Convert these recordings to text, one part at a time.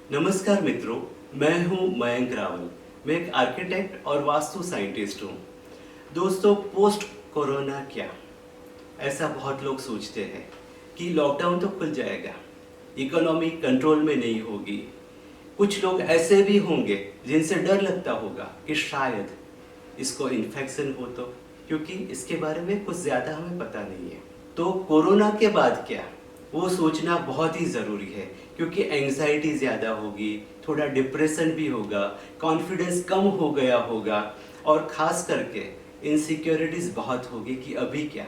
नमस्कार मित्रों, मैं हूं मयंक रावल। मैं एक आर्किटेक्ट और वास्तु साइंटिस्ट हूं। दोस्तों, पोस्ट कोरोना क्या, ऐसा बहुत लोग सोचते हैं कि लॉकडाउन तो खुल जाएगा, इकोनॉमी कंट्रोल में नहीं होगी। कुछ लोग ऐसे भी होंगे जिनसे डर लगता होगा कि शायद इसको इन्फेक्शन हो, तो क्योंकि इसके बारे में कुछ ज़्यादा हमें पता नहीं है। तो कोरोना के बाद क्या, वो सोचना बहुत ही ज़रूरी है, क्योंकि एंग्जाइटी ज़्यादा होगी, थोड़ा डिप्रेशन भी होगा, कॉन्फिडेंस कम हो गया होगा और ख़ास करके इनसिक्योरिटीज़ बहुत होगी कि अभी क्या,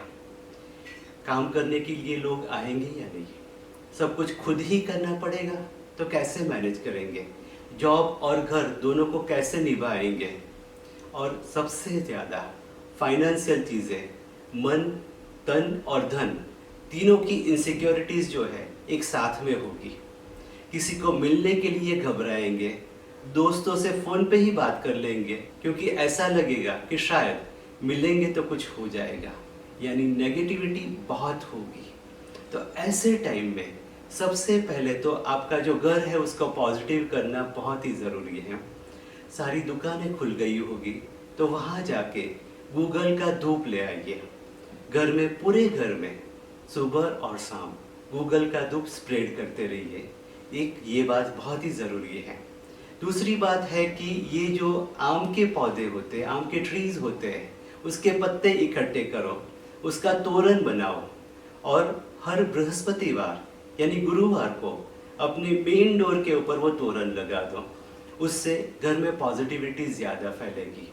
काम करने के लिए लोग आएंगे या नहीं, सब कुछ खुद ही करना पड़ेगा तो कैसे मैनेज करेंगे, जॉब और घर दोनों को कैसे निभाएंगे, और सबसे ज़्यादा फाइनेंशियल चीज़ें, मन, तन और धन, तीनों की इनसिक्योरिटीज़ जो है एक साथ में होगी। किसी को मिलने के लिए घबराएंगे, दोस्तों से फ़ोन पे ही बात कर लेंगे क्योंकि ऐसा लगेगा कि शायद मिलेंगे तो कुछ हो जाएगा, यानी नेगेटिविटी बहुत होगी। तो ऐसे टाइम में सबसे पहले तो आपका जो घर है उसको पॉजिटिव करना बहुत ही ज़रूरी है। सारी दुकानें खुल गई होगी तो वहाँ जाके गूगल का धूप ले आइए। घर में, पूरे घर में सुबह और शाम गूगल का धूप स्प्रेड करते रहिए। एक ये बात बहुत ही ज़रूरी है। दूसरी बात है कि ये जो आम के पौधे होते हैं, आम के ट्रीज़ होते हैं, उसके पत्ते इकट्ठे करो, उसका तोरण बनाओ और हर बृहस्पतिवार यानी गुरुवार को अपने मेन डोर के ऊपर वो तोरण लगा दो। उससे घर में पॉजिटिविटी ज़्यादा फैलेगी।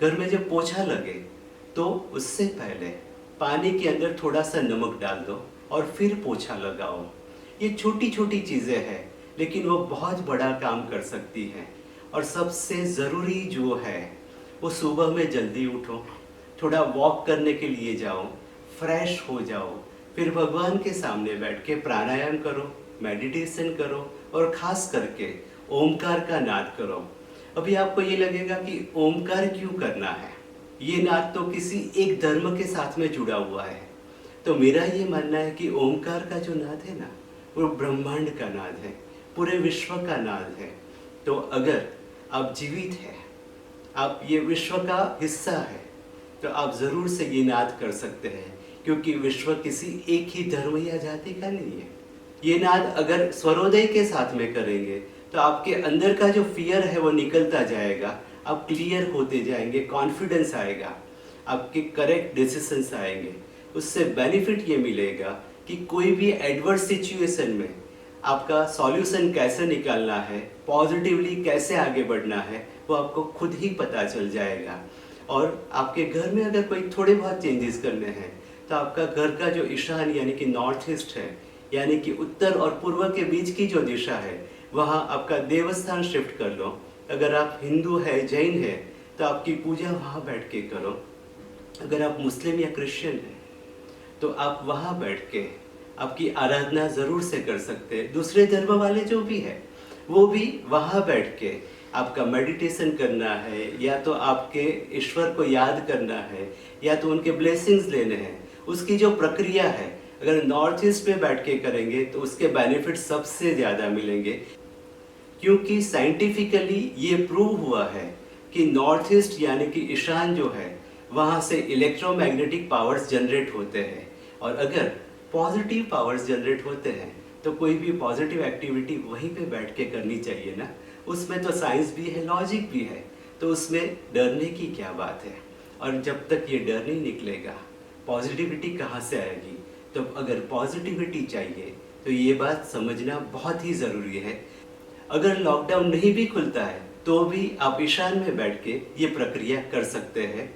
घर में जब पोछा लगे तो उससे पहले पानी के अंदर थोड़ा सा नमक डाल दो और फिर पोछा लगाओ। ये छोटी छोटी चीज़ें हैं लेकिन वो बहुत बड़ा काम कर सकती हैं। और सबसे ज़रूरी जो है वो सुबह में जल्दी उठो, थोड़ा वॉक करने के लिए जाओ, फ्रेश हो जाओ, फिर भगवान के सामने बैठ के प्राणायाम करो, मेडिटेशन करो और ख़ास करके ओमकार का नाद करो। अभी आपको ये लगेगा कि ओमकार क्यों करना है, ये नाद तो किसी एक धर्म के साथ में जुड़ा हुआ है। तो मेरा ये मानना है कि ओमकार का जो नाद है ना, वो ब्रह्मांड का नाद है, पूरे विश्व का नाद है। तो अगर आप जीवित हैं, आप ये विश्व का हिस्सा है, तो आप ज़रूर से ये नाद कर सकते हैं, क्योंकि विश्व किसी एक ही धर्म या जाति का नहीं है। ये नाद अगर स्वरोदय के साथ में करेंगे तो आपके अंदर का जो फियर है वो निकलता जाएगा, आप क्लियर होते जाएंगे, कॉन्फिडेंस आएगा, आपके करेक्ट डिसीजंस आएंगे। उससे बेनिफिट ये मिलेगा कि कोई भी एडवर्स सिचुएशन में आपका सॉल्यूशन कैसे निकालना है, पॉजिटिवली कैसे आगे बढ़ना है, वो आपको खुद ही पता चल जाएगा। और आपके घर में अगर कोई थोड़े बहुत चेंजेस करने हैं तो आपका घर का जो ईशान यानी कि नॉर्थ ईस्ट है, यानी कि उत्तर और पूर्व के बीच की जो दिशा है, वहाँ आपका देवस्थान शिफ्ट कर लो। अगर आप हिंदू है, जैन है, तो आपकी पूजा वहाँ बैठ के करो। अगर आप मुस्लिम या क्रिश्चियन हैं तो आप वहाँ बैठ के आपकी आराधना ज़रूर से कर सकते हैं। दूसरे धर्म वाले जो भी है वो भी वहाँ बैठ के आपका मेडिटेशन करना है, या तो आपके ईश्वर को याद करना है, या तो उनके ब्लेसिंग्स लेने हैं। उसकी जो प्रक्रिया है, अगर नॉर्थ ईस्ट में बैठ के करेंगे तो उसके बेनिफिट सबसे ज़्यादा मिलेंगे, क्योंकि साइंटिफिकली ये प्रूव हुआ है कि नॉर्थ ईस्ट यानी कि ईशान जो है, वहाँ से इलेक्ट्रोमैग्नेटिक पावर्स जनरेट होते हैं। और अगर पॉजिटिव पावर्स जनरेट होते हैं तो कोई भी पॉजिटिव एक्टिविटी वहीं पे बैठ के करनी चाहिए ना। उसमें तो साइंस भी है, लॉजिक भी है, तो उसमें डरने की क्या बात है। और जब तक ये डर नहीं निकलेगा, पॉजिटिविटी कहाँ से आएगी। तो अगर पॉजिटिविटी चाहिए तो ये बात समझना बहुत ही ज़रूरी है। अगर लॉकडाउन नहीं भी खुलता है तो भी आप ईशान में बैठ के ये प्रक्रिया कर सकते हैं।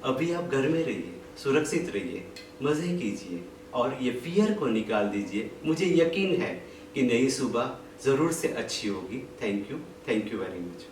अभी आप घर में रहिए, सुरक्षित रहिए, मज़े कीजिए और ये फियर को निकाल दीजिए। मुझे यकीन है कि नई सुबह ज़रूर से अच्छी होगी। Thank you very much.